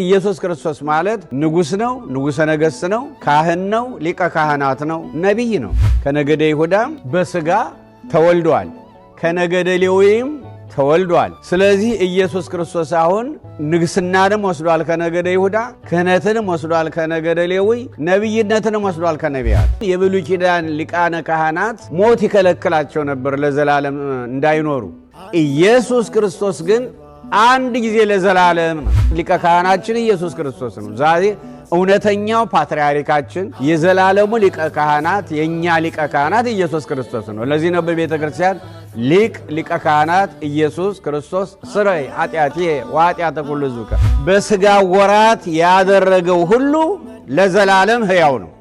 ኢየሱስ ክርስቶስ ማለት ንጉስ ነው፣ ንጉሰ ነገሥት ነው፣ ካህን ነው፣ ሊቀ ካህናት ነው፣ ነቢይ ነው። ከነገደ ይሁዳ በስጋ ተወልዷል፣ ከነገደ ሌዊም ተወልዷል። ስለዚህ ኢየሱስ ክርስቶስ አሁን ንግስናንም ወስዷል ከነገደ ይሁዳ፣ ክህነትንም ወስዷል ከነገደ ሌዊ፣ ነቢይነትንም ወስዷል ከነቢያት። የብሉይ ኪዳን ሊቃነ ካህናት ሞት ይከለክላቸው ነበር ለዘላለም እንዳይኖሩ። ኢየሱስ ክርስቶስ ግን አንድ ጊዜ ለዘላለም ነው። ሊቀ ካህናችን ኢየሱስ ክርስቶስ ነው። ዛሬ እውነተኛው ፓትርያርካችን የዘላለሙ ሊቀ ካህናት የኛ ሊቀ ካህናት ኢየሱስ ክርስቶስ ነው። ለዚህ ነው በቤተ ክርስቲያን ሊቀ ካህናት ኢየሱስ ክርስቶስ ስረይ ኃጢአትየ ወኃጢአተ ኩሉ ሕዝብ በሥጋ ወራት ያደረገው ሁሉ ለዘላለም ሕያው ነው።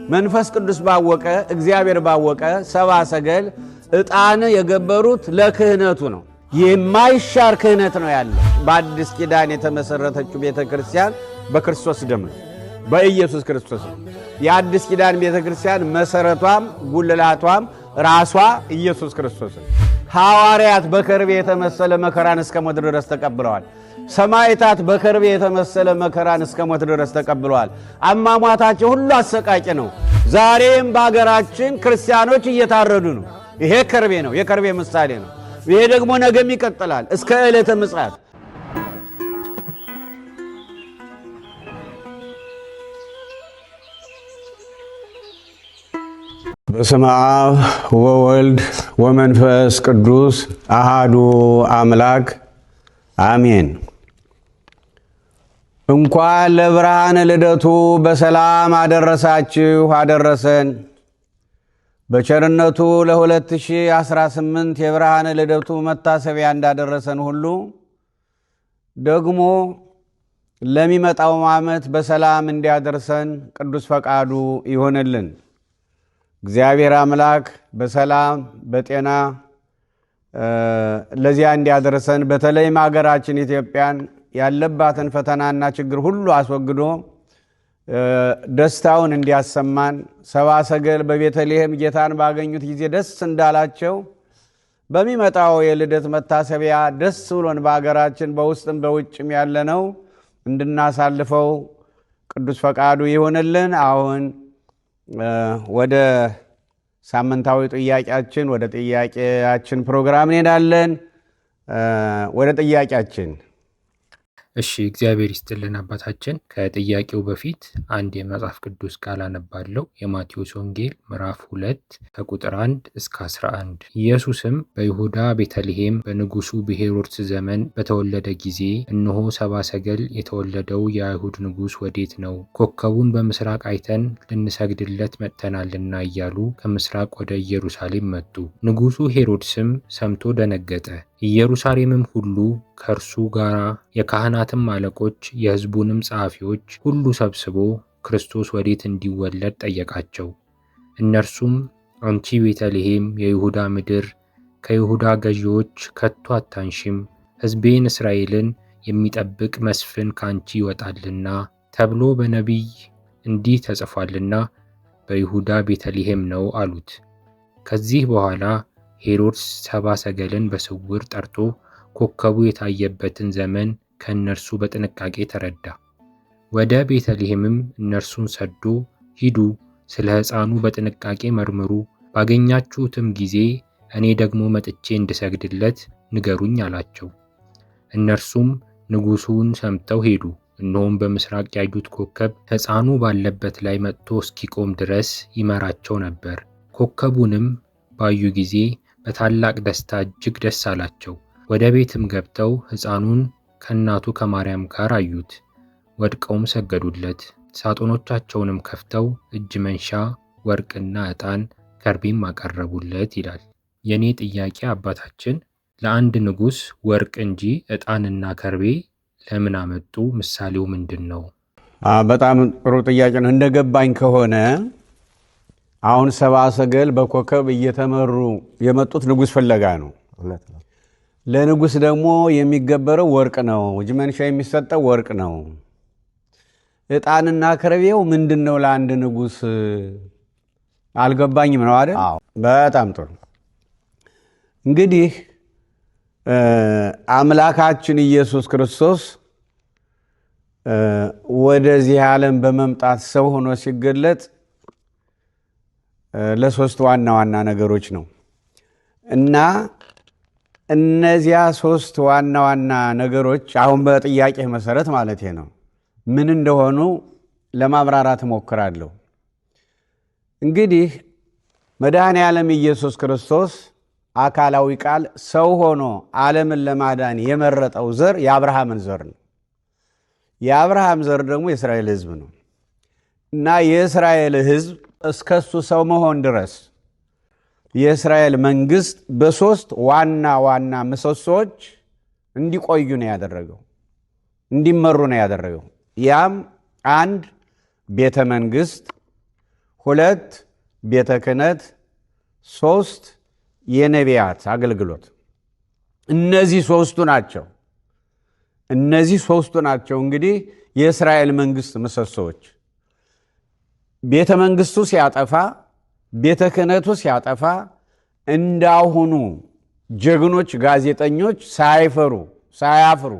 መንፈስ ቅዱስ ባወቀ እግዚአብሔር ባወቀ ሰብአ ሰገል ዕጣን የገበሩት ለክህነቱ ነው። የማይሻር ክህነት ነው ያለው። በአዲስ ኪዳን የተመሰረተችው ቤተ ክርስቲያን በክርስቶስ ደም ነው፣ በኢየሱስ ክርስቶስ ነው። የአዲስ ኪዳን ቤተ ክርስቲያን መሰረቷም ጉልላቷም ራሷ ኢየሱስ ክርስቶስ ነው። ሐዋርያት በከርቤ የተመሰለ መከራን እስከ ሞት ድረስ ተቀብለዋል። ሰማዕታት በከርቤ የተመሰለ መከራን እስከ ሞት ድረስ ተቀብለዋል። አሟሟታቸው ሁሉ አሰቃቂ ነው። ዛሬም በአገራችን ክርስቲያኖች እየታረዱ ነው። ይሄ ከርቤ ነው፣ የከርቤ ምሳሌ ነው። ይሄ ደግሞ ነገም ይቀጥላል እስከ ዕለተ ምጽአት። በስመ አብ ወወልድ ወመንፈስ ቅዱስ አሃዱ አምላክ አሜን። እንኳን ለብርሃነ ልደቱ በሰላም አደረሳችሁ አደረሰን። በቸርነቱ ለ2018 የብርሃነ ልደቱ መታሰቢያ እንዳደረሰን ሁሉ ደግሞ ለሚመጣው ዓመት በሰላም እንዲያደርሰን ቅዱስ ፈቃዱ ይሆንልን። እግዚአብሔር አምላክ በሰላም በጤና ለዚያ እንዲያደርሰን፣ በተለይም ሀገራችን ኢትዮጵያን ያለባትን ፈተናና ችግር ሁሉ አስወግዶ ደስታውን እንዲያሰማን፣ ሰብአ ሰገል በቤተልሔም ጌታን ባገኙት ጊዜ ደስ እንዳላቸው በሚመጣው የልደት መታሰቢያ ደስ ብሎን በአገራችን በውስጥም በውጭም ያለነው እንድናሳልፈው ቅዱስ ፈቃዱ ይሆንልን። አሁን ወደ ሳምንታዊ ጥያቄያችን ወደ ጥያቄያችን ፕሮግራም እንሄዳለን። ወደ ጥያቄያችን። እሺ፣ እግዚአብሔር ይስጥልን አባታችን። ከጥያቄው በፊት አንድ የመጽሐፍ ቅዱስ ቃል አነባለሁ። የማቴዎስ ወንጌል ምዕራፍ 2 ከቁጥር 1 እስከ 11። ኢየሱስም በይሁዳ ቤተልሔም በንጉሡ በሄሮድስ ዘመን በተወለደ ጊዜ እነሆ ሰብአ ሰገል የተወለደው የአይሁድ ንጉሥ ወዴት ነው? ኮከቡን በምስራቅ አይተን ልንሰግድለት መጥተናልና እያሉ ከምስራቅ ወደ ኢየሩሳሌም መጡ። ንጉሡ ሄሮድስም ሰምቶ ደነገጠ። ኢየሩሳሌምም ሁሉ ከእርሱ ጋር የካህናትም አለቆች የሕዝቡንም ጸሐፊዎች ሁሉ ሰብስቦ ክርስቶስ ወዴት እንዲወለድ ጠየቃቸው። እነርሱም አንቺ ቤተልሔም የይሁዳ ምድር ከይሁዳ ገዢዎች ከቶ አታንሽም፣ ሕዝቤን እስራኤልን የሚጠብቅ መስፍን ካንቺ ይወጣልና ተብሎ በነቢይ እንዲህ ተጽፏልና በይሁዳ ቤተልሔም ነው አሉት። ከዚህ በኋላ ሄሮድስ ሰብአ ሰገልን በስውር ጠርቶ ኮከቡ የታየበትን ዘመን ከእነርሱ በጥንቃቄ ተረዳ። ወደ ቤተልሔምም እነርሱን ሰዶ ሂዱ፣ ስለ ሕፃኑ በጥንቃቄ መርምሩ፣ ባገኛችሁትም ጊዜ እኔ ደግሞ መጥቼ እንድሰግድለት ንገሩኝ አላቸው። እነርሱም ንጉሡን ሰምተው ሄዱ። እነሆም በምስራቅ ያዩት ኮከብ ሕፃኑ ባለበት ላይ መጥቶ እስኪቆም ድረስ ይመራቸው ነበር። ኮከቡንም ባዩ ጊዜ በታላቅ ደስታ እጅግ ደስ አላቸው። ወደ ቤትም ገብተው ሕፃኑን ከእናቱ ከማርያም ጋር አዩት። ወድቀውም ሰገዱለት። ሳጥኖቻቸውንም ከፍተው እጅ መንሻ ወርቅና ዕጣን ከርቤም አቀረቡለት ይላል። የኔ ጥያቄ አባታችን፣ ለአንድ ንጉሥ ወርቅ እንጂ ዕጣንና ከርቤ ለምን አመጡ? ምሳሌው ምንድን ነው? በጣም ጥሩ ጥያቄ ነው። እንደገባኝ ከሆነ አሁን ሰብአ ሰገል በኮከብ እየተመሩ የመጡት ንጉሥ ፍለጋ ነው። ለንጉሥ ደግሞ የሚገበረው ወርቅ ነው። እጅ መንሻ የሚሰጠው ወርቅ ነው። ዕጣንና ከርቤው ምንድን ነው ለአንድ ንጉሥ? አልገባኝም ነው አይደል? በጣም ጥሩ። እንግዲህ አምላካችን ኢየሱስ ክርስቶስ ወደዚህ ዓለም በመምጣት ሰው ሆኖ ሲገለጥ ለሶስት ዋና ዋና ነገሮች ነው እና እነዚያ ሶስት ዋና ዋና ነገሮች አሁን በጥያቄ መሰረት ማለት ነው ምን እንደሆኑ ለማብራራት ሞክራለሁ። እንግዲህ መድኃኔ ዓለም ኢየሱስ ክርስቶስ አካላዊ ቃል ሰው ሆኖ ዓለምን ለማዳን የመረጠው ዘር የአብርሃምን ዘር ነው። የአብርሃም ዘር ደግሞ የእስራኤል ሕዝብ ነው እና የእስራኤል ሕዝብ እስከሱ ሰው መሆን ድረስ የእስራኤል መንግስት በሶስት ዋና ዋና ምሰሶች እንዲቆዩ ነው ያደረገው፣ እንዲመሩ ነው ያደረገው። ያም አንድ ቤተ መንግስት፣ ሁለት ቤተ ክህነት፣ ሶስት የነቢያት አገልግሎት። እነዚህ ሶስቱ ናቸው እንግዲህ የእስራኤል መንግስት ምሰሶዎች። ቤተ መንግስቱ ሲያጠፋ፣ ቤተ ክህነቱ ሲያጠፋ እንዳሁኑ ጀግኖች ጋዜጠኞች ሳያፍሩ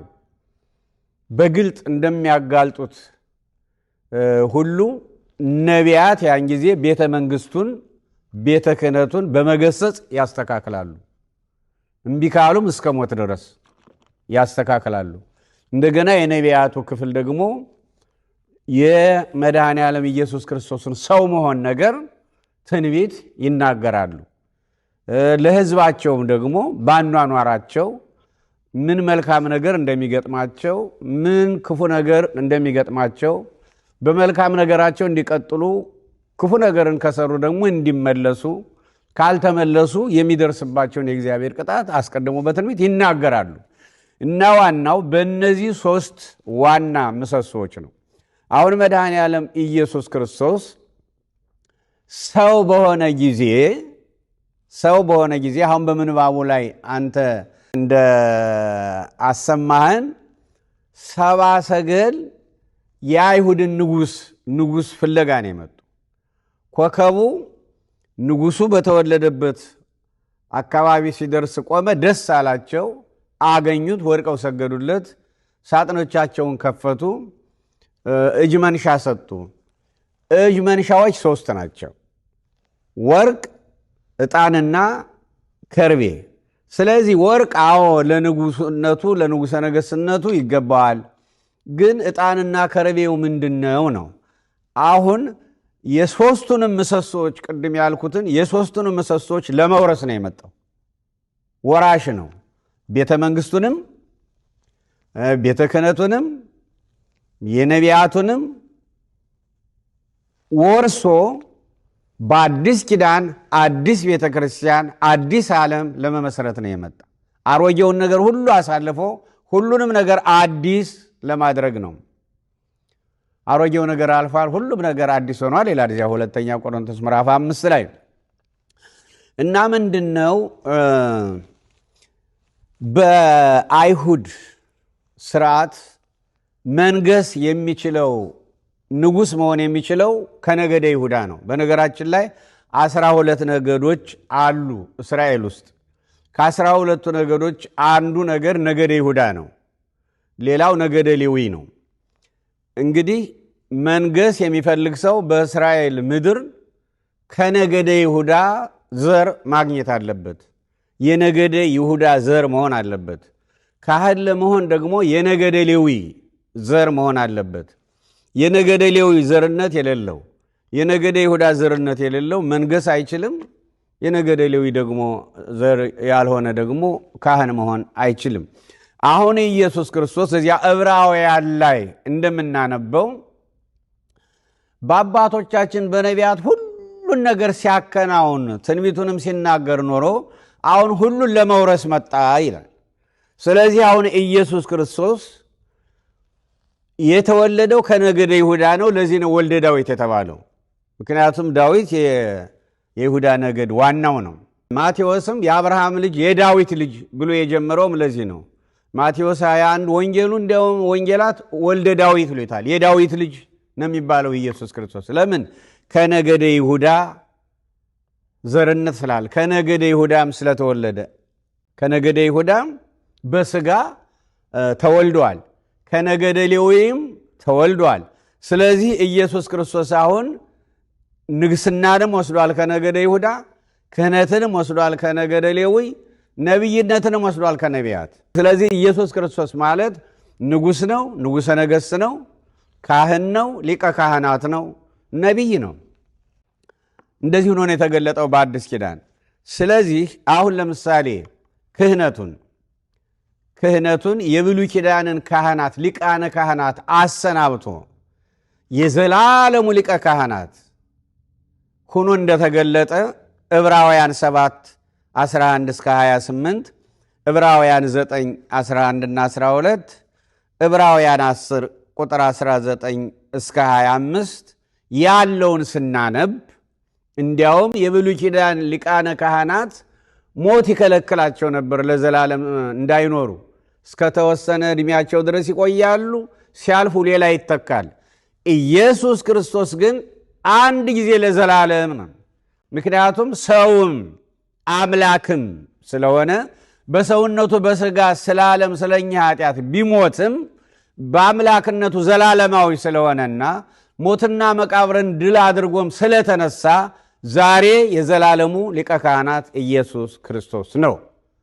በግልጥ እንደሚያጋልጡት ሁሉ ነቢያት ያን ጊዜ ቤተ መንግስቱን ቤተ ክህነቱን በመገሰጽ ያስተካክላሉ። እምቢ ካሉም እስከ ሞት ድረስ ያስተካክላሉ። እንደገና የነቢያቱ ክፍል ደግሞ የመድኃኔ ዓለም ኢየሱስ ክርስቶስን ሰው መሆን ነገር ትንቢት ይናገራሉ። ለሕዝባቸውም ደግሞ ባኗኗራቸው ምን መልካም ነገር እንደሚገጥማቸው፣ ምን ክፉ ነገር እንደሚገጥማቸው፣ በመልካም ነገራቸው እንዲቀጥሉ፣ ክፉ ነገርን ከሰሩ ደግሞ እንዲመለሱ፣ ካልተመለሱ የሚደርስባቸውን የእግዚአብሔር ቅጣት አስቀድሞ በትንቢት ይናገራሉ እና ዋናው በእነዚህ ሶስት ዋና ምሰሶዎች ነው። አሁን መድኃኔ ዓለም ኢየሱስ ክርስቶስ ሰው በሆነ ጊዜ አሁን በምንባቡ ላይ አንተ እንደ አሰማህን ሰብአ ሰገል የአይሁድን ንጉሥ ፍለጋ ነው የመጡ። ኮከቡ ንጉሡ በተወለደበት አካባቢ ሲደርስ ቆመ፣ ደስ አላቸው፣ አገኙት፣ ወድቀው ሰገዱለት፣ ሳጥኖቻቸውን ከፈቱ፣ እጅ መንሻ ሰጡ። እጅ መንሻዎች ሶስት ናቸው፣ ወርቅ፣ ዕጣንና ከርቤ። ስለዚህ ወርቅ ለንጉሥነቱ ለንጉሠ ነገሥትነቱ ይገባዋል። ግን ዕጣንና ከርቤው ምንድነው ነው? አሁን የሶስቱንም ምሰሶች ቅድም ያልኩትን የሶስቱንም ምሰሶች ለመውረስ ነው የመጣው። ወራሽ ነው። ቤተ መንግስቱንም ቤተ ክህነቱንም የነቢያቱንም ወርሶ በአዲስ ኪዳን አዲስ ቤተ ክርስቲያን አዲስ ዓለም ለመመስረት ነው የመጣ። አሮጌውን ነገር ሁሉ አሳልፎ ሁሉንም ነገር አዲስ ለማድረግ ነው። አሮጌው ነገር አልፏል፣ ሁሉም ነገር አዲስ ሆኗል ይላል እዚያ ሁለተኛ ቆሮንቶስ ምዕራፍ 5 ላይ እና ምንድነው በአይሁድ ስርዓት መንገስ የሚችለው ንጉሥ መሆን የሚችለው ከነገደ ይሁዳ ነው። በነገራችን ላይ 12 ነገዶች አሉ እስራኤል ውስጥ። ከ12ቱ ነገዶች አንዱ ነገደ ይሁዳ ነው። ሌላው ነገደ ሌዊ ነው። እንግዲህ መንገስ የሚፈልግ ሰው በእስራኤል ምድር ከነገደ ይሁዳ ዘር ማግኘት አለበት። የነገደ ይሁዳ ዘር መሆን አለበት። ካህን ለመሆን ደግሞ የነገደ ሌዊ ዘር መሆን አለበት። የነገደ ሌዊ ዘርነት የሌለው የነገደ ይሁዳ ዘርነት የሌለው መንገስ አይችልም። የነገደ ሌዊ ደግሞ ዘር ያልሆነ ደግሞ ካህን መሆን አይችልም። አሁን ኢየሱስ ክርስቶስ እዚያ ዕብራውያን ላይ እንደምናነበው በአባቶቻችን በነቢያት ሁሉን ነገር ሲያከናውን ትንቢቱንም ሲናገር ኖሮ አሁን ሁሉን ለመውረስ መጣ ይላል። ስለዚህ አሁን ኢየሱስ ክርስቶስ የተወለደው ከነገደ ይሁዳ ነው። ለዚህ ነው ወልደ ዳዊት የተባለው። ምክንያቱም ዳዊት የይሁዳ ነገድ ዋናው ነው። ማቴዎስም የአብርሃም ልጅ የዳዊት ልጅ ብሎ የጀመረውም ለዚህ ነው። ማቴዎስ 21 ወንጌሉ እንዲያውም ወንጌላት ወልደ ዳዊት ይሉታል። የዳዊት ልጅ ነው የሚባለው ኢየሱስ ክርስቶስ። ለምን? ከነገደ ይሁዳ ዘርነት ስላለ፣ ከነገደ ይሁዳም ስለተወለደ፣ ከነገደ ይሁዳም በስጋ ተወልዷል፣ ከነገደ ሌዊም ተወልዷል። ስለዚህ ኢየሱስ ክርስቶስ አሁን ንግስናንም ወስዷል ከነገደ ይሁዳ፣ ክህነትንም ወስዷል ከነገደ ሌዊ፣ ነቢይነትንም ወስዷል ከነቢያት። ስለዚህ ኢየሱስ ክርስቶስ ማለት ንጉሥ ነው፣ ንጉሠ ነገሥት ነው፣ ካህን ነው፣ ሊቀ ካህናት ነው፣ ነቢይ ነው። እንደዚህ ሆኖ ነው የተገለጠው በአዲስ ኪዳን። ስለዚህ አሁን ለምሳሌ ክህነቱን የብሉይ ኪዳንን ካህናት ሊቃነ ካህናት አሰናብቶ የዘላለሙ ሊቀ ካህናት ሆኖ እንደተገለጠ ዕብራውያን 7:11-28፣ ዕብራውያን 9:11 እና 12፣ ዕብራውያን 10:19-25 ያለውን ስናነብ እንዲያውም የብሉይ ኪዳን ሊቃነ ካህናት ሞት ይከለክላቸው ነበር። ለዘላለም እንዳይኖሩ እስከተወሰነ ዕድሜያቸው ድረስ ይቆያሉ። ሲያልፉ ሌላ ይተካል። ኢየሱስ ክርስቶስ ግን አንድ ጊዜ ለዘላለም ነው። ምክንያቱም ሰውም አምላክም ስለሆነ በሰውነቱ በሥጋ ስለ ዓለም ስለኛ ኃጢአት ቢሞትም በአምላክነቱ ዘላለማዊ ስለሆነና ሞትና መቃብርን ድል አድርጎም ስለተነሳ ዛሬ የዘላለሙ ሊቀ ካህናት ኢየሱስ ክርስቶስ ነው።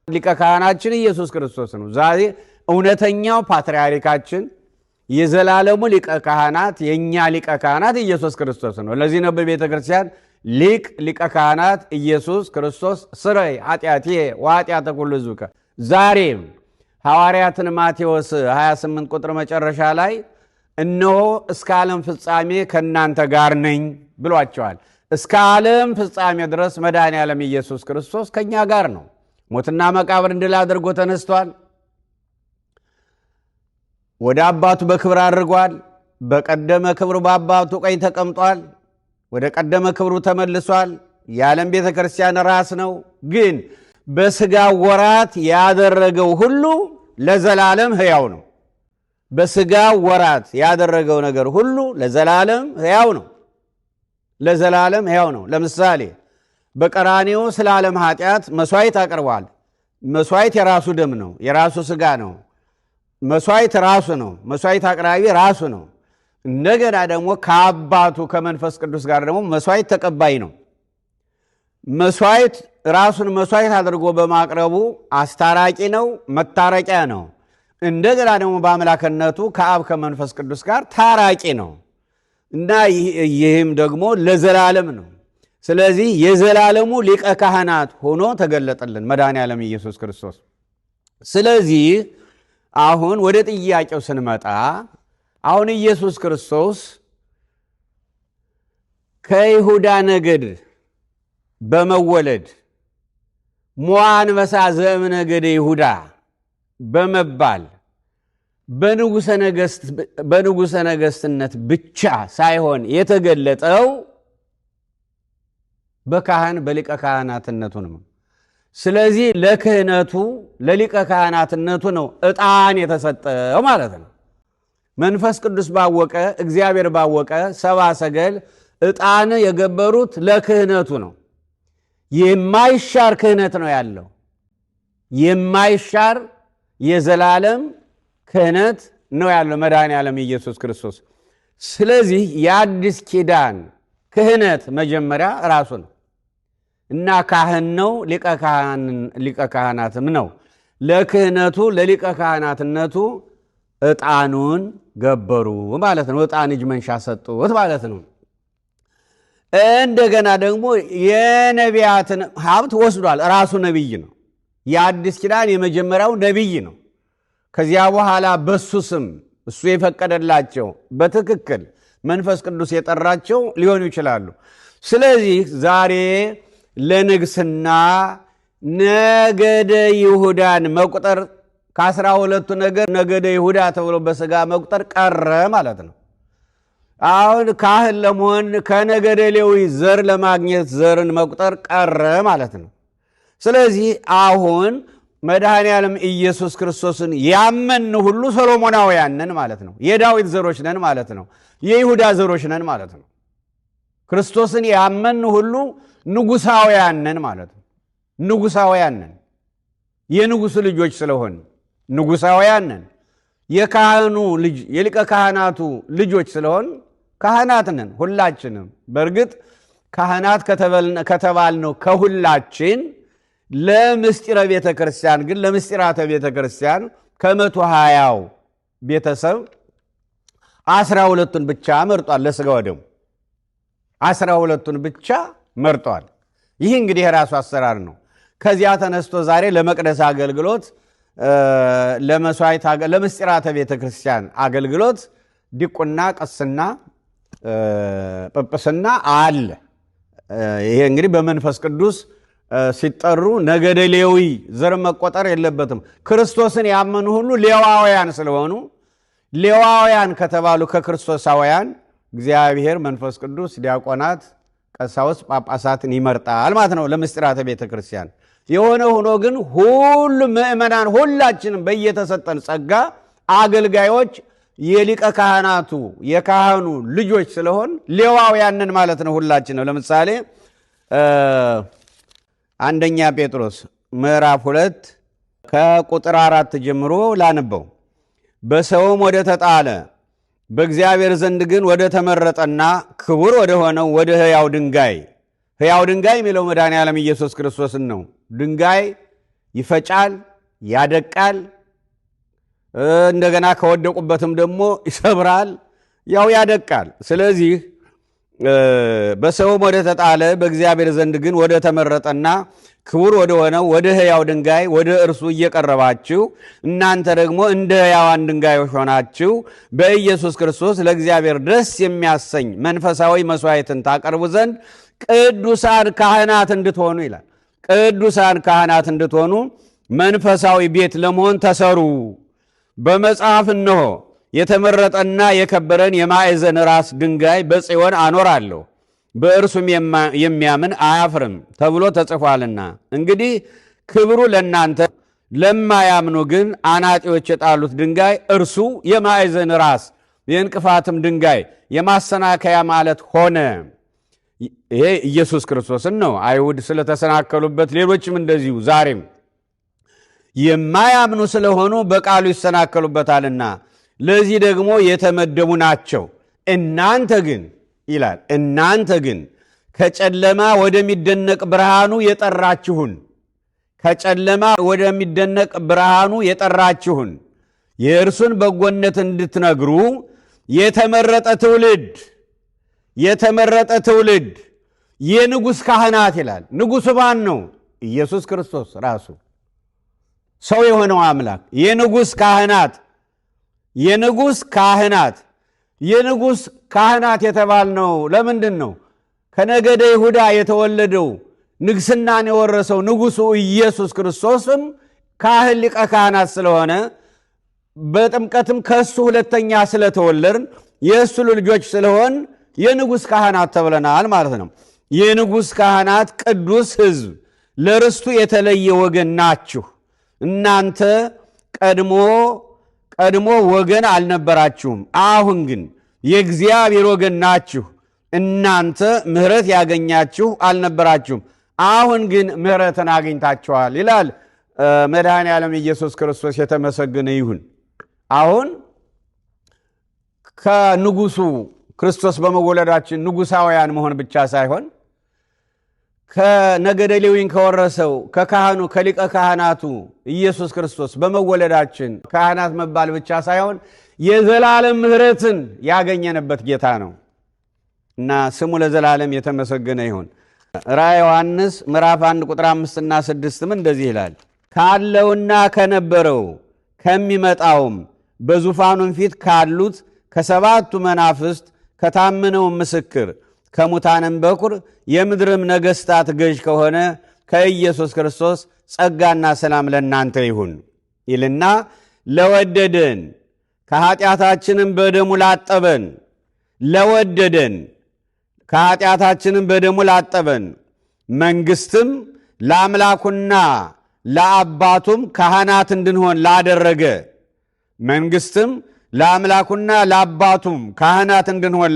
ሊቀ ካህናችን ኢየሱስ ክርስቶስ ነው። ዛሬ እውነተኛው ፓትርያርካችን የዘላለሙ ሊቀ ካህናት የእኛ ሊቀ ካህናት ኢየሱስ ክርስቶስ ነው። ለዚህ ነው በቤተ ክርስቲያን ሊቀ ካህናት ኢየሱስ ክርስቶስ ስረይ ኃጢአትየ ወኃጢአተ ኩሉ ሕዝብከ። ዛሬም ሐዋርያትን ማቴዎስ 28 ቁጥር መጨረሻ ላይ እነሆ እስከ ዓለም ፍጻሜ ከእናንተ ጋር ነኝ ብሏቸዋል። እስከ ዓለም ፍጻሜ ድረስ መድኃኔ ዓለም ኢየሱስ ክርስቶስ ከእኛ ጋር ነው። ሞትና መቃብር ድል አድርጎ ተነስቷል። ወደ አባቱ በክብር አድርጓል። በቀደመ ክብሩ በአባቱ ቀኝ ተቀምጧል። ወደ ቀደመ ክብሩ ተመልሷል። የዓለም ቤተ ክርስቲያን ራስ ነው። ግን በሥጋ ወራት ያደረገው ሁሉ ለዘላለም ሕያው ነው። በሥጋ ወራት ያደረገው ነገር ሁሉ ለዘላለም ሕያው ነው። ለዘላለም ሕያው ነው። ለምሳሌ በቀራንዮ ስለ ዓለም ኃጢአት መሥዋዕት አቅርቧል። መሥዋዕት የራሱ ደም ነው፣ የራሱ ሥጋ ነው። መሥዋዕት ራሱ ነው። መሥዋዕት አቅራቢ ራሱ ነው። እንደገና ደግሞ ከአባቱ ከመንፈስ ቅዱስ ጋር ደግሞ መሥዋዕት ተቀባይ ነው። መሥዋዕት ራሱን መሥዋዕት አድርጎ በማቅረቡ አስታራቂ ነው፣ መታረቂያ ነው። እንደገና ደግሞ በአምላክነቱ ከአብ ከመንፈስ ቅዱስ ጋር ታራቂ ነው እና ይህም ደግሞ ለዘላለም ነው። ስለዚህ የዘላለሙ ሊቀ ካህናት ሆኖ ተገለጠልን መድኃኔ ዓለም ኢየሱስ ክርስቶስ። ስለዚህ አሁን ወደ ጥያቄው ስንመጣ አሁን ኢየሱስ ክርስቶስ ከይሁዳ ነገድ በመወለድ ሞዐ አንበሳ ዘእምነገደ ይሁዳ በመባል በንጉሠ ነገሥትነት ብቻ ሳይሆን የተገለጠው በካህን በሊቀ ካህናትነቱ ነው። ስለዚህ ለክህነቱ ለሊቀ ካህናትነቱ ነው ዕጣን የተሰጠው ማለት ነው። መንፈስ ቅዱስ ባወቀ እግዚአብሔር ባወቀ ሰብአ ሰገል ዕጣን የገበሩት ለክህነቱ ነው። የማይሻር ክህነት ነው ያለው። የማይሻር የዘላለም ክህነት ነው ያለው መድኃኔ ዓለም ኢየሱስ ክርስቶስ። ስለዚህ የአዲስ ኪዳን ክህነት መጀመሪያ ራሱ ነው እና ካህን ነው፣ ሊቀ ካህናትም ነው። ለክህነቱ ለሊቀ ካህናትነቱ ዕጣኑን ገበሩ ማለት ነው። ዕጣን እጅ መንሻ ሰጡት ማለት ነው። እንደገና ደግሞ የነቢያትን ሀብት ወስዷል። ራሱ ነቢይ ነው። የአዲስ ኪዳን የመጀመሪያው ነቢይ ነው። ከዚያ በኋላ በሱ ስም እሱ የፈቀደላቸው በትክክል መንፈስ ቅዱስ የጠራቸው ሊሆኑ ይችላሉ። ስለዚህ ዛሬ ለንግስና ነገደ ይሁዳን መቁጠር ከ12ቱ ነገደ ይሁዳ ተብሎ በሥጋ መቁጠር ቀረ ማለት ነው። አሁን ካህን ለመሆን ከነገደ ሌዊ ዘር ለማግኘት ዘርን መቁጠር ቀረ ማለት ነው። ስለዚህ አሁን መድኃኔ ዓለም ኢየሱስ ክርስቶስን ያመን ሁሉ ሰሎሞናውያን ነን ማለት ነው። የዳዊት ዘሮች ነን ማለት ነው። የይሁዳ ዘሮች ነን ማለት ነው። ክርስቶስን ያመን ሁሉ ንጉሳውያን ነን ማለት ነው። ንጉሳውያን ነን። የንጉሥ ልጆች ስለሆን ንጉሳውያን ነን። የካህኑ ልጅ የሊቀ ካህናቱ ልጆች ስለሆን ካህናት ነን ሁላችንም። በእርግጥ ካህናት ከተባልነው ከሁላችን ለምስጢረ ቤተ ክርስቲያን ግን ለምስጢራተ ቤተ ክርስቲያን ከ120ው ቤተሰብ 12ቱን ብቻ መርጧል። ለሥጋ ወደሙ 12ቱን ብቻ መርጧል። ይህ እንግዲህ የራሱ አሰራር ነው። ከዚያ ተነስቶ ዛሬ ለመቅደስ አገልግሎት ለመስዋዕት ለምስጢራተ ቤተ ክርስቲያን አገልግሎት ዲቁና፣ ቅስና፣ ጵጵስና አለ። ይሄ እንግዲህ በመንፈስ ቅዱስ ሲጠሩ ነገደ ሌዊ ዘር መቆጠር የለበትም። ክርስቶስን ያመኑ ሁሉ ሌዋውያን ስለሆኑ ሌዋውያን ከተባሉ ከክርስቶሳውያን እግዚአብሔር መንፈስ ቅዱስ ዲያቆናት፣ ቀሳውስት፣ ጳጳሳትን ይመርጣል ማለት ነው ለምስጢራተ ቤተ ክርስቲያን። የሆነ ሆኖ ግን ሁሉ ምእመናን ሁላችንም በየተሰጠን ጸጋ አገልጋዮች የሊቀ ካህናቱ የካህኑ ልጆች ስለሆን ሌዋውያንን ማለት ነው ሁላችንም። ለምሳሌ አንደኛ ጴጥሮስ ምዕራፍ 2 ከቁጥር 4 ጀምሮ ላነበው። በሰውም ወደ ተጣለ በእግዚአብሔር ዘንድ ግን ወደ ተመረጠና ክቡር ወደ ሆነው ወደ ሕያው ድንጋይ የሚለው መድኃኔዓለም ኢየሱስ ክርስቶስን ነው። ድንጋይ ይፈጫል፣ ያደቃል፣ እንደገና ከወደቁበትም ደግሞ ይሰብራል፣ ያው ያደቃል። ስለዚህ በሰውም ወደ ተጣለ በእግዚአብሔር ዘንድ ግን ወደ ተመረጠና ክቡር ወደ ሆነው ወደ ሕያው ድንጋይ ወደ እርሱ እየቀረባችሁ እናንተ ደግሞ እንደ ሕያዋን ድንጋዮች ሆናችሁ በኢየሱስ ክርስቶስ ለእግዚአብሔር ደስ የሚያሰኝ መንፈሳዊ መሥዋዕትን ታቀርቡ ዘንድ ቅዱሳን ካህናት እንድትሆኑ ይላል። ቅዱሳን ካህናት እንድትሆኑ መንፈሳዊ ቤት ለመሆን ተሰሩ። በመጽሐፍ እነሆ የተመረጠና የከበረን የማዕዘን ራስ ድንጋይ በጽዮን አኖራለሁ፣ በእርሱም የሚያምን አያፍርም ተብሎ ተጽፏልና። እንግዲህ ክብሩ ለእናንተ ለማያምኑ ግን አናጢዎች የጣሉት ድንጋይ እርሱ የማዕዘን ራስ የእንቅፋትም ድንጋይ የማሰናከያ ማለት ሆነ። ይሄ ኢየሱስ ክርስቶስን ነው። አይሁድ ስለተሰናከሉበት ሌሎችም እንደዚሁ ዛሬም የማያምኑ ስለሆኑ በቃሉ ይሰናከሉበታልና ለዚህ ደግሞ የተመደቡ ናቸው። እናንተ ግን ይላል እናንተ ግን ከጨለማ ወደሚደነቅ ብርሃኑ የጠራችሁን ከጨለማ ወደሚደነቅ ብርሃኑ የጠራችሁን የእርሱን በጎነት እንድትነግሩ የተመረጠ ትውልድ የንጉሥ ካህናት ይላል። ንጉሥ ማን ነው? ኢየሱስ ክርስቶስ ራሱ ሰው የሆነው አምላክ። የንጉሥ ካህናት የተባልነው ለምንድን ነው? ከነገደ ይሁዳ የተወለደው ንግስናን የወረሰው ንጉሡ ኢየሱስ ክርስቶስም ካህን ሊቀ ካህናት ስለሆነ በጥምቀትም ከሱ ሁለተኛ ስለተወለድን የእሱ ልጆች ስለሆን የንጉሥ ካህናት ተብለናል ማለት ነው። የንጉሥ ካህናት ቅዱስ ሕዝብ ለርስቱ የተለየ ወገን ናችሁ። እናንተ ቀድሞ ወገን አልነበራችሁም፣ አሁን ግን የእግዚአብሔር ወገን ናችሁ። እናንተ ምሕረት ያገኛችሁ አልነበራችሁም፣ አሁን ግን ምሕረትን አግኝታችኋል ይላል መድኃኔዓለም ኢየሱስ ክርስቶስ የተመሰገነ ይሁን። አሁን ከንጉሱ ክርስቶስ በመወለዳችን ንጉሳውያን መሆን ብቻ ሳይሆን ከነገደ ሌዊን ከወረሰው ከካህኑ ከሊቀ ካህናቱ ኢየሱስ ክርስቶስ በመወለዳችን ካህናት መባል ብቻ ሳይሆን የዘላለም ምሕረትን ያገኘንበት ጌታ ነው እና ስሙ ለዘላለም የተመሰገነ ይሁን። ራዕየ ዮሐንስ ምዕራፍ 1 ቁጥር 5 እና 6 እንደዚህ ይላል። ካለውና ከነበረው ከሚመጣውም በዙፋኑም ፊት ካሉት ከሰባቱ መናፍስት ከታመነው ምስክር ከሙታንም በኩር የምድርም ነገሥታት ገዥ ከሆነ ከኢየሱስ ክርስቶስ ጸጋና ሰላም ለእናንተ ይሁን ይልና ለወደደን ከኃጢአታችንም በደሙ ላጠበን መንግሥትም ለአምላኩና ለአባቱም ካህናት እንድንሆን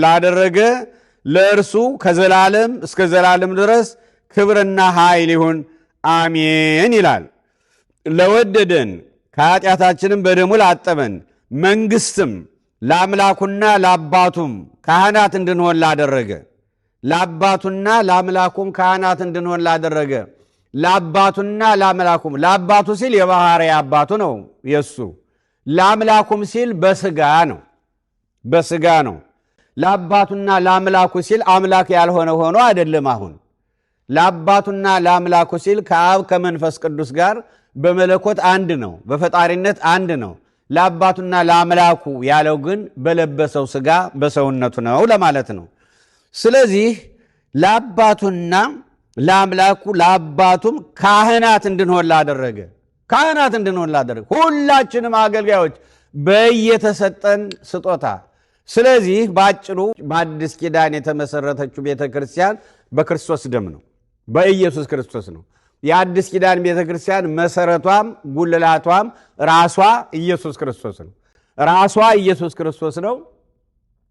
ላደረገ ለእርሱ ከዘላለም እስከ ዘላለም ድረስ ክብርና ኃይል ይሁን አሜን ይላል። ለወደደን ከኃጢአታችንም በደሙ ላጠበን መንግስትም ለአምላኩና ለአባቱም ካህናት እንድንሆን ላደረገ ለአባቱና ለአምላኩም ካህናት እንድንሆን ላደረገ ለአባቱና ለአምላኩም ለአባቱ ሲል የባህሪ አባቱ ነው የሱ ለአምላኩም ሲል በስጋ ነው ለአባቱና ለአምላኩ ሲል አምላክ ያልሆነ ሆኖ አይደለም አሁን ለአባቱና ለአምላኩ ሲል ከአብ ከመንፈስ ቅዱስ ጋር በመለኮት አንድ ነው በፈጣሪነት አንድ ነው ለአባቱና ለአምላኩ ያለው ግን በለበሰው ስጋ በሰውነቱ ነው ለማለት ነው ስለዚህ ለአባቱና ለአምላኩ ለአባቱም ካህናት እንድንሆን ላደረገ ሁላችንም አገልጋዮች በየተሰጠን ስጦታ ስለዚህ ባጭሩ በአዲስ ኪዳን የተመሰረተችው ቤተክርስቲያን በክርስቶስ ደም ነው በኢየሱስ ክርስቶስ ነው የአዲስ ኪዳን ቤተክርስቲያን መሰረቷም ጉልላቷም ራሷ ኢየሱስ ክርስቶስ ነው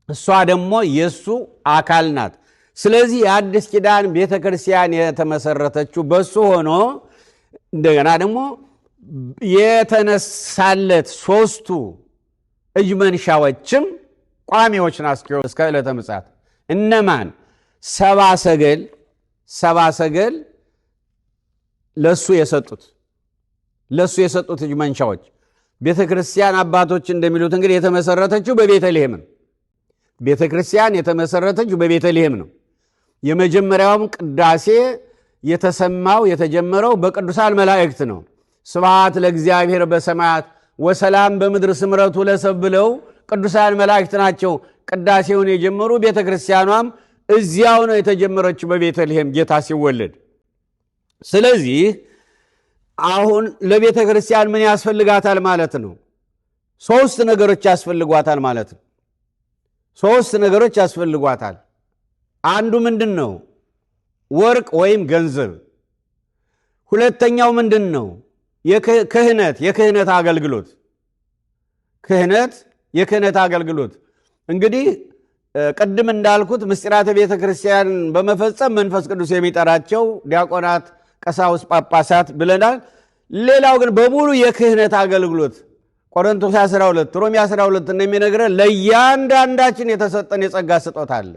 እሷ ደግሞ የሱ አካል ናት ስለዚህ የአዲስ ኪዳን ቤተክርስቲያን የተመሰረተችው በሱ ሆኖ እንደገና ደግሞ የተነሳለት ሶስቱ እጅ መንሻዎችም ቋሚዎች ናቸው እስከ ዕለተ ምጽአት እነማን ሰብአ ሰገል ለሱ የሰጡት እጅ መንሻዎች ቤተክርስቲያን አባቶች እንደሚሉት እንግዲህ የተመሰረተችው በቤተልሔም ነው የመጀመሪያውም ቅዳሴ የተጀመረው በቅዱሳን መላእክት ነው ስብሐት ለእግዚአብሔር በሰማያት ወሰላም በምድር ስምረቱ ለሰብ ብለው ቅዱሳን መላእክት ናቸው ቅዳሴውን የጀመሩ ቤተክርስቲያኗም እዚያው ነው የተጀመረችው በቤተልሔም ጌታ ሲወለድ ስለዚህ አሁን ለቤተክርስቲያን ምን ያስፈልጋታል ማለት ነው ሶስት ነገሮች ያስፈልጓታል አንዱ ምንድነው ወርቅ ወይም ገንዘብ ሁለተኛው ምንድነው የክህነት አገልግሎት እንግዲህ ቅድም እንዳልኩት ምስጢራተ ቤተክርስቲያን በመፈጸም መንፈስ ቅዱስ የሚጠራቸው ዲያቆናት ቀሳውስት ጳጳሳት ብለናል ሌላው ግን በሙሉ የክህነት አገልግሎት ቆሮንቶስ 12 ሮሜ 12 እንደሚነግረን ለእያንዳንዳችን የተሰጠን የጸጋ ስጦታ አለ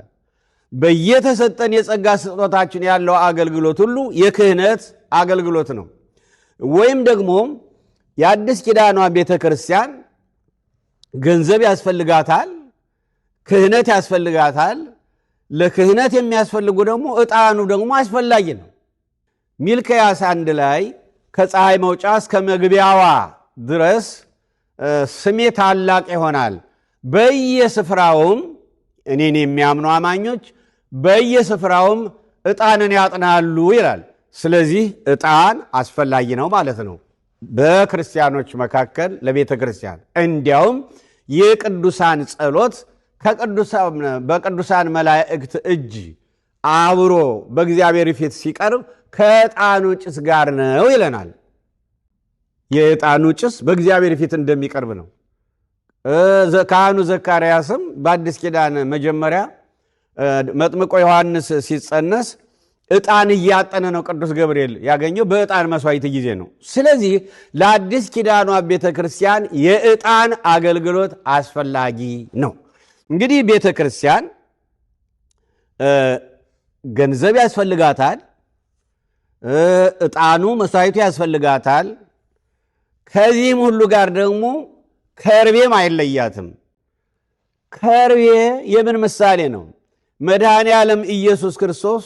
በየተሰጠን የጸጋ ስጦታችን ያለው አገልግሎት ሁሉ የክህነት አገልግሎት ነው ወይም ደግሞ የአዲስ ኪዳኗ ቤተክርስቲያን ገንዘብ ያስፈልጋታል ክህነት ያስፈልጋታል ለክህነት የሚያስፈልጉ ደግሞ ዕጣኑ ደግሞ አስፈላጊ ነው ሚልክያስ 1 ላይ ከፀሐይ መውጫ እስከ መግቢያዋ ድረስ ስሜ ታላቅ ይሆናል በየስፍራውም እኔን የሚያምኑ አማኞች በየስፍራውም ዕጣንን ያጥናሉ ይላል ስለዚህ ዕጣን አስፈላጊ ነው ማለት ነው በክርስቲያኖች መካከል ለቤተክርስቲያን እንዲያውም የቅዱሳን ጸሎት በቅዱሳን መላእክት እጅ አብሮ በእግዚአብሔር ፊት ሲቀርብ ከዕጣኑ ጭስ ጋር ነው ይለናል የዕጣኑ ጭስ በእግዚአብሔር ፊት እንደሚቀርብ ነው ካህኑ ዘካርያስም በአዲስ ኪዳን መጀመሪያ መጥምቆ ዮሐንስ ሲጸነስ ዕጣን እያጠነ ነው ቅዱስ ገብርኤል ያገኘው በዕጣን መስዋዕት ጊዜ ነው ስለዚህ ለአዲስ ኪዳኗ ቤተክርስቲያን የዕጣን አገልግሎት አስፈላጊ ነው እንግዲህ ቤተክርስቲያን ገንዘብ ያስፈልጋታል ዕጣኑ መስዋዕቱ ያስፈልጋታል ከዚህም ሁሉ ጋር ደግሞ ከርቤም አይለያትም ከርቤ የምን ምሳሌ ነው መድኃኔ ዓለም ኢየሱስ ክርስቶስ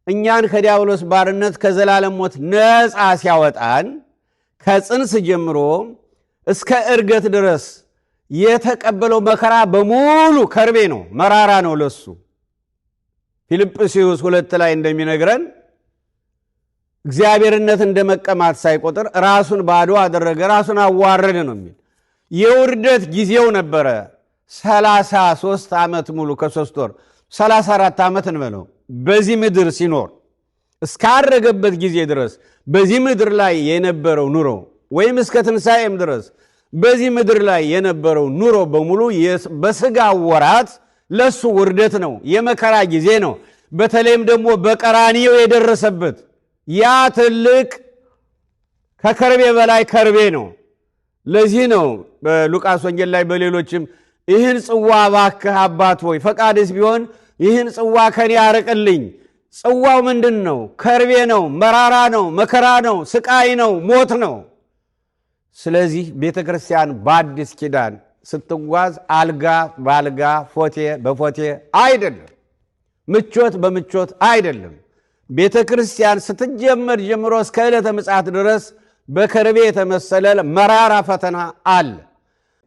እኛን ከዲያብሎስ ባርነት ከዘላለም ሞት ነፃ ሲያወጣን ከጽንስ ጀምሮ እስከ ዕርገት ድረስ የተቀበለው መከራ በሙሉ ከርቤ ነው መራራ ነው ለሱ ፊልጵስዩስ 2 ላይ እንደሚነግረን እግዚአብሔርነት እንደመቀማት ሳይቆጥር ራሱን ባዶ አደረገ ራሱን አዋረደ ነው የሚል የውርደት ጊዜው ነበረ 33 ዓመት ሙሉ ከ3 ወር 34 ዓመት እንበለው በዚህ ምድር ሲኖር እስካረገበት ጊዜ ድረስ በዚህ ምድር ላይ የነበረው ኑሮ ወይም እስከ ትንሣኤም ድረስ በዚህ ምድር ላይ የነበረው ኑሮ በሙሉ በስጋ ወራት ለሱ ውርደት ነው የመከራ ጊዜ ነው በተለይም ደግሞ በቀራንዮ የደረሰበት ያ ትልቅ ከከርቤ በላይ ከርቤ ነው ለዚህ ነው በሉቃስ ወንጌል ላይ በሌሎችም ይህን ጽዋ እባክህ አባት ሆይ ፈቃድስ ቢሆን ይህን ጽዋ ከኔ ያርቅልኝ። ጽዋው ምንድን ነው? ከርቤ ነው፣ መራራ ነው፣ መከራ ነው፣ ስቃይ ነው፣ ሞት ነው። ስለዚህ ቤተ ክርስቲያን በአዲስ ኪዳን ስትጓዝ አልጋ በአልጋ ፎቴ በፎቴ አይደለም፣ ምቾት በምቾት አይደለም። ቤተ ክርስቲያን ስትጀመር ጀምሮ እስከ ዕለተ ምጽአት ድረስ በከርቤ የተመሰለ መራራ ፈተና አለ።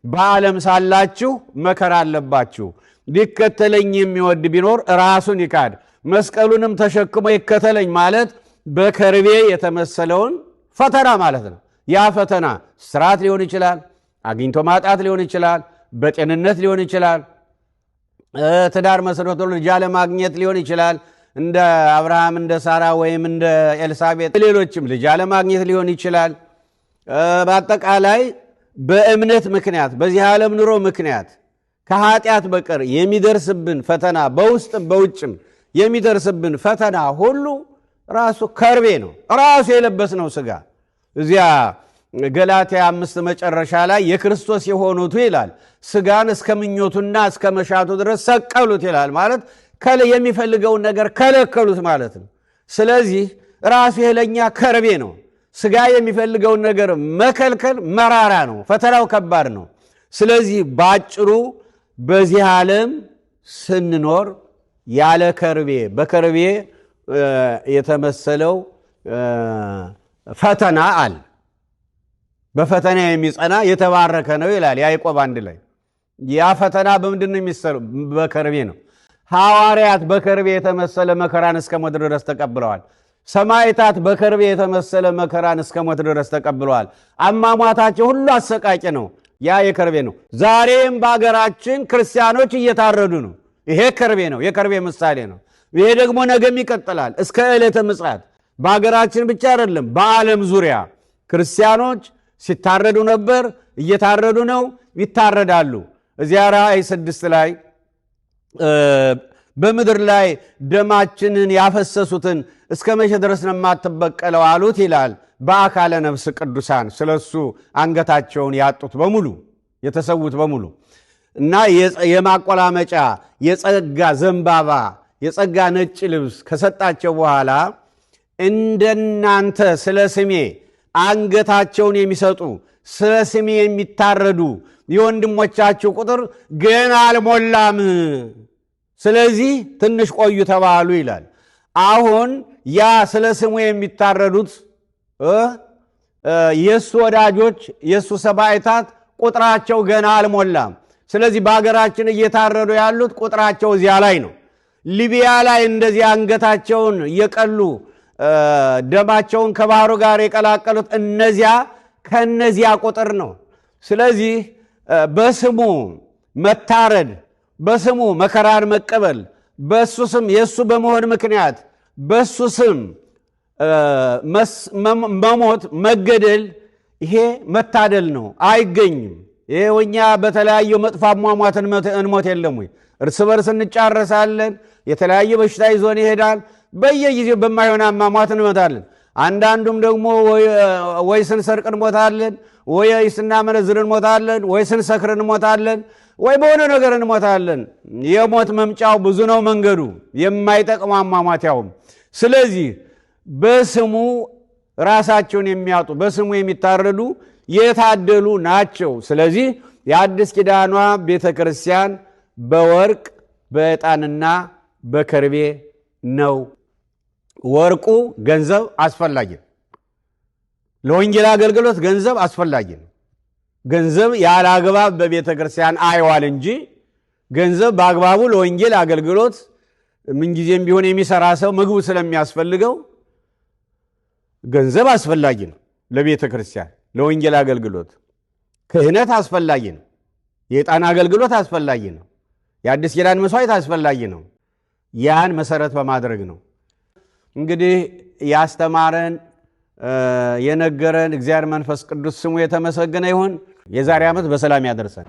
በዓለም ሳላችሁ መከራ አለባችሁ። ሊከተለኝ የሚወድ ቢኖር ራሱን ይካድ መስቀሉንም ተሸክሞ ይከተለኝ ማለት በከርቤ የተመሰለውን ፈተና ማለት ነው። ያ ፈተና ስራት ሊሆን ይችላል፣ አግኝቶ ማጣት ሊሆን ይችላል፣ በጤንነት ሊሆን ይችላል፣ ትዳር መስርቶ ልጅ አለማግኘት ሊሆን ይችላል፣ እንደ አብርሃም እንደ ሳራ ወይም እንደ ኤልሳቤጥ ሌሎችም ልጅ አለማግኘት ሊሆን ይችላል። በአጠቃላይ በእምነት ምክንያት በዚህ ዓለም ኑሮ ምክንያት ከኃጢአት በቀር የሚደርስብን ፈተና በውስጥም በውጭም የሚደርስብን ፈተና ሁሉ ራሱ ከርቤ ነው፣ ራሱ የለበስነው ሥጋ። እዚያ ገላትያ 5 መጨረሻ ላይ የክርስቶስ የሆኑቱ ይላል ሥጋን እስከ ምኞቱና እስከ መሻቱ ድረስ ሰቀሉት ይላል። ማለት የሚፈልገውን ነገር ከለከሉት ማለት ነው። ስለዚህ ራሱ የለኛ ከርቤ ነው። ሥጋ የሚፈልገውን ነገር መከልከል መራራ ነው፣ ፈተናው ከባድ ነው። ስለዚህ ባጭሩ በዚህ ዓለም ስንኖር ያለ ከርቤ በከርቤ የተመሰለው ፈተና አለ። በፈተና የሚጸና የተባረከ ነው ይላል ያዕቆብ 1 ላይ። ያ ፈተና በምንድን ነው የሚሰለው? በከርቤ ነው። ሐዋርያት በከርቤ የተመሰለ መከራን እስከ ሞት ድረስ ተቀብለዋል። ሰማዕታት በከርቤ የተመሰለ መከራን እስከ ሞት ድረስ ተቀብለዋል። አሟሟታቸው ሁሉ አሰቃቂ ነው። ያ የከርቤ ነው። ዛሬም በአገራችን ክርስቲያኖች እየታረዱ ነው። ይሄ ከርቤ ነው፣ የከርቤ ምሳሌ ነው። ይሄ ደግሞ ነገም ይቀጥላል እስከ ዕለተ ምጽአት። በአገራችን ብቻ አይደለም፣ በዓለም ዙሪያ ክርስቲያኖች ሲታረዱ ነበር፣ እየታረዱ ነው፣ ይታረዳሉ። እዚያ ራእይ 6 ላይ በምድር ላይ ደማችንን ያፈሰሱትን እስከ መቼ ድረስ ነው የማትበቀለው አሉት ይላል። በአካለ ነፍስ ቅዱሳን ስለሱ አንገታቸውን ያጡት በሙሉ የተሰዉት በሙሉ እና የማቆላመጫ የጸጋ ዘንባባ የጸጋ ነጭ ልብስ ከሰጣቸው በኋላ እንደናንተ ስለ ስሜ አንገታቸውን የሚሰጡ ስለ ስሜ የሚታረዱ የወንድሞቻችሁ ቁጥር ገና አልሞላም፣ ስለዚህ ትንሽ ቆዩ ተባሉ ይላል። አሁን ያ ስለ ስሙ የሚታረዱት የእሱ ወዳጆች የእሱ ሰማዕታት ቁጥራቸው ገና አልሞላም። ስለዚህ በሀገራችን እየታረዱ ያሉት ቁጥራቸው እዚያ ላይ ነው። ሊቢያ ላይ እንደዚህ አንገታቸውን እየቀሉ ደማቸውን ከባህሩ ጋር የቀላቀሉት እነዚያ ከነዚያ ቁጥር ነው። ስለዚህ በስሙ መታረድ፣ በስሙ መከራን መቀበል፣ በሱ ስም የሱ በመሆን ምክንያት በሱ ስም መሞት መገደል፣ ይሄ መታደል ነው፣ አይገኝም። ይሄ እኛ በተለያዩ መጥፎ አሟሟት እንሞት የለም ወይ? እርስ በርስ እንጫረሳለን፣ የተለያየ በሽታ ይዞን ይሄዳል። በየጊዜው በማይሆን አሟሟት እንሞታለን። አንዳንዱም ደግሞ ወይ ስንሰርቅ እንሞታለን፣ ወይ ስናመነዝር እንሞታለን፣ ወይ ስንሰክር እንሞታለን፣ ወይ በሆነ ነገር እንሞታለን። የሞት መምጫው ብዙ ነው መንገዱ፣ የማይጠቅም አሟሟት ያውም። ስለዚህ በስሙ ራሳቸውን የሚያጡ በስሙ የሚታረዱ የታደሉ ናቸው። ስለዚህ የአዲስ ኪዳኗ ቤተ ክርስቲያን በወርቅ በዕጣንና በከርቤ ነው። ወርቁ ገንዘብ አስፈላጊ ነው። ለወንጌል አገልግሎት ገንዘብ አስፈላጊ ነው። ገንዘብ ያለ አግባብ በቤተ ክርስቲያን አይዋል እንጂ ገንዘብ በአግባቡ ለወንጌል አገልግሎት ምንጊዜም ቢሆን የሚሰራ ሰው ምግቡ ስለሚያስፈልገው ገንዘብ አስፈላጊ ነው ለቤተ ክርስቲያን ለወንጌል አገልግሎት። ክህነት አስፈላጊ ነው። የዕጣን አገልግሎት አስፈላጊ ነው። የአዲስ ኪዳን መስዋዕት አስፈላጊ ነው። ያን መሰረት በማድረግ ነው እንግዲህ ያስተማረን የነገረን እግዚአብሔር መንፈስ ቅዱስ ስሙ የተመሰገነ ይሁን። የዛሬ ዓመት በሰላም ያደርሰን።